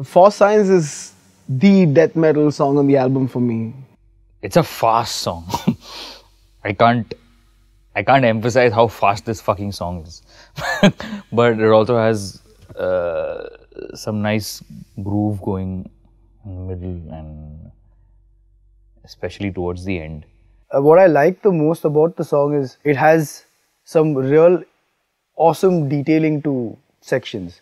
For Science is the death metal song on the album for me. It's a fast song. I can't emphasize how fast this fucking song is. But it also has some nice groove going in the middle and especially towards the end. What I like the most about the song is it has some real awesome detailing to sections.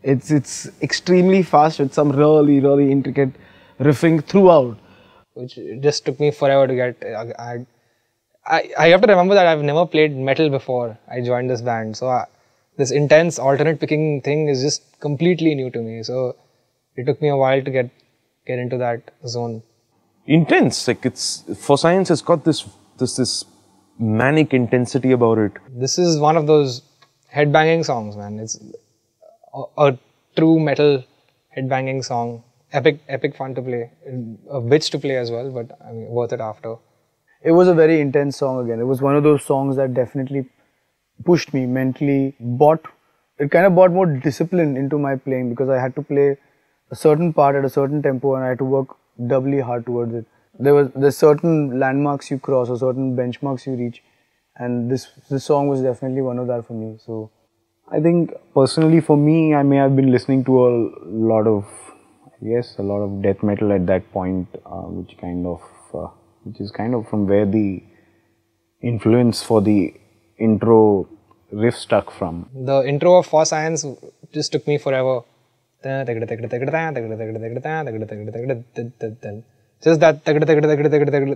It's extremely fast with some really intricate riffing throughout. Which just took me forever to get. I have to remember that I've never played metal before I joined this band. So this intense alternate picking thing is just completely new to me. So it took me a while to get into that zone. Intense, like it's For Science has got this manic intensity about it. This is one of those headbanging songs, man. It's a true metal headbanging song. Epic fun to play, a bitch to play as well, but I mean, worth it after. It was a very intense song again. It was one of those songs that definitely pushed me mentally, it kind of brought more discipline into my playing because I had to play a certain part at a certain tempo and I had to work doubly hard towards it. There's certain landmarks you cross or certain benchmarks you reach, and this song was definitely one of that for me. So I think personally for me, I may have been listening to a lot of death metal at that point, which is kind of from where the influence for the intro riff stuck from. The intro of For Science just took me forever. Just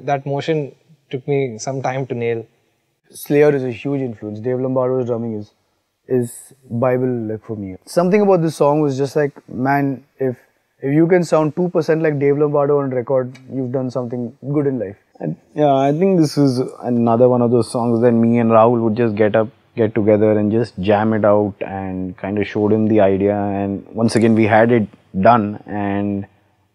that motion took me some time to nail. Slayer is a huge influence. Dave Lombardo's drumming is Bible like for me. Something about this song was just like, man, if you can sound 2% like Dave Lombardo on record, you've done something good in life. And yeah, I think this is another one of those songs that me and Rahul would just get together and just jam it out and kind of showed him the idea. And once again, we had it done. And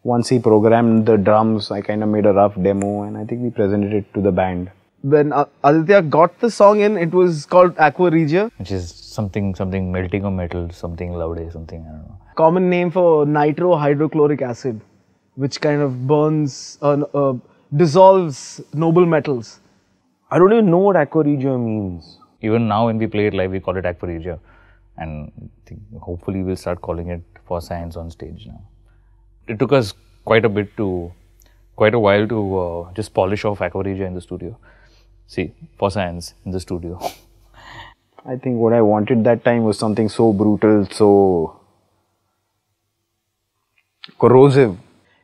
once he programmed the drums, I kind of made a rough demo and I think we presented it to the band. When Aditya got the song in, it was called Aqua Regia, which is something melting of metal, something laude, something, I don't know. Common name for nitro-hydrochloric acid, which kind of burns, dissolves noble metals. I don't even know what Aqua Regia means. Even now when we play it live, we call it Aqua Regia. And I think hopefully we'll start calling it For Science on stage now. It took us quite a while to just polish off Aqua Regia in the studio. See, For Science in the studio. I think what I wanted that time was something so brutal, so corrosive.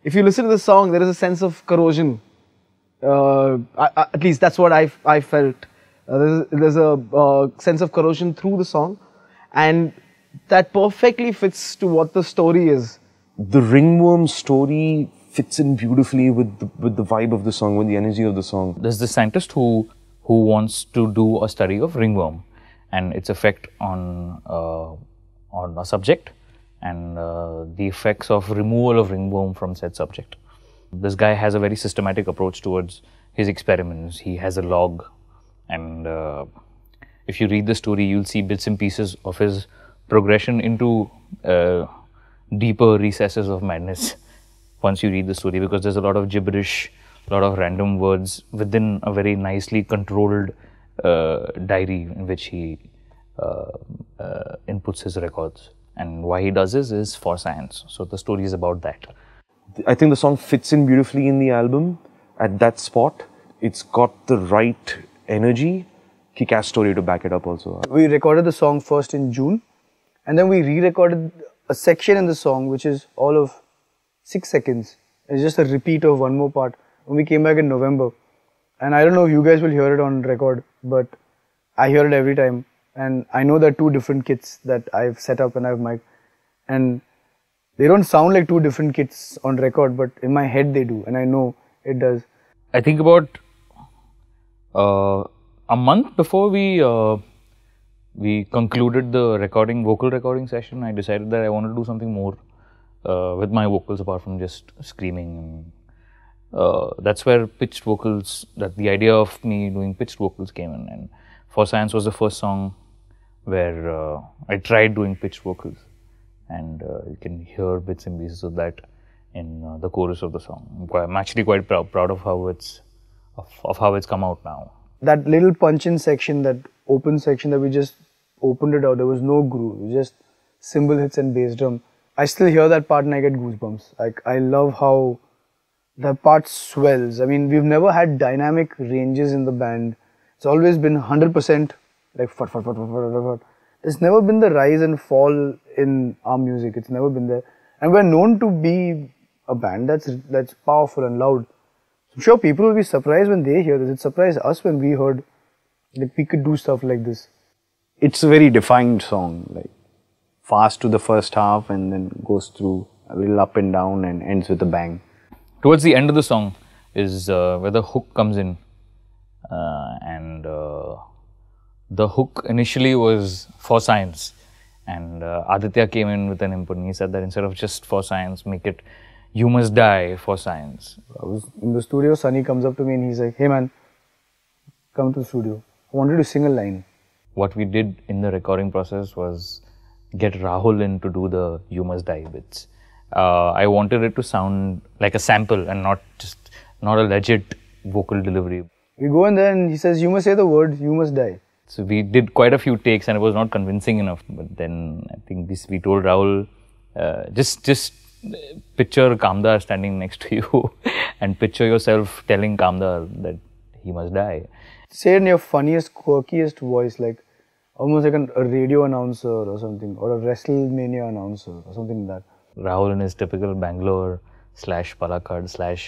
If you listen to the song, there is a sense of corrosion. At least that's what I felt. There's a sense of corrosion through the song, and that perfectly fits to what the story is. The ringworm story fits in beautifully with the vibe of the song, with the energy of the song. There's this scientist who wants to do a study of ringworm and its effect on a subject and the effects of removal of ringworm from said subject. This guy has a very systematic approach towards his experiments. He has a log, and if you read the story, you'll see bits and pieces of his progression into deeper recesses of madness once you read the story, because there's a lot of gibberish, a lot of random words within a very nicely controlled diary in which he inputs his records. And why he does this is For Science. So the story is about that. I think the song fits in beautifully in the album at that spot. It's got the right energy, kick-ass story to back it up also. We recorded the song first in June, and then we re-recorded a section in the song which is all of 6 seconds. It's just a repeat of one more part. When we came back in November, and I don't know if you guys will hear it on record, but I hear it every time. And I know there are two different kits that I've set up and I've mic'd, and they don't sound like two different kits on record, but in my head they do, and I know it does. I think about a month before we concluded the vocal recording session, I decided that I wanted to do something more with my vocals apart from just screaming. That's where pitched vocals, the idea of me doing pitched vocals came in. And For Science was the first song where I tried doing pitched vocals. and you can hear bits and pieces of that in the chorus of the song. I'm actually quite proud of how it's come out now. That little punch-in section, that open section that we just opened it out, there was no groove, it was just cymbal hits and bass drum. I still hear that part and I get goosebumps. Like, I love how that part swells. I mean, we've never had dynamic ranges in the band. It's always been 100% like fut, fut, fut, fut, fut, fut, fut. There's never been the rise and fall in our music. It's never been there. And we're known to be a band that's powerful and loud. I'm sure people will be surprised when they hear this. It surprised us when we heard that we could do stuff like this. It's a very defined song, like fast to the first half and then goes through a little up and down and ends with a bang. Towards the end of the song is where the hook comes in, and the hook initially was for science, and Aditya came in with an input and he said that instead of just for science, make it you must die for science. I was in the studio, Sunny comes up to me and he's like, hey man, come to the studio. I wanted to sing a line. What we did in the recording process was get Rahul in to do the you must die bits. I wanted it to sound like a sample and not a legit vocal delivery. We go in there and he says, you must say the word, you must die. So we did quite a few takes and it was not convincing enough. But then I think we told Rahul, just picture Kamdar standing next to you and picture yourself telling Kamdar that he must die. Say it in your funniest, quirkiest voice, like almost like a radio announcer or something, or a WrestleMania announcer or something like that. Rahul in his typical Bangalore / Palakkad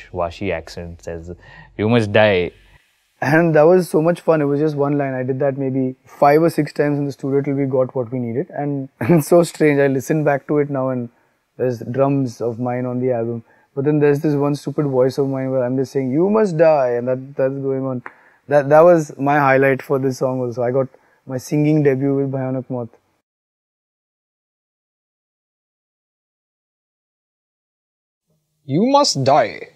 / Vashi accent says, you must die. And that was so much fun. It was just one line. I did that maybe 5 or 6 times in the studio till we got what we needed. And it's so strange. I listen back to it now and there's drums of mine on the album. But then there's this one stupid voice of mine where I'm just saying, you must die. And that's going on. That was my highlight for this song also. I got my singing debut with Bhayanak Maut. You Must Die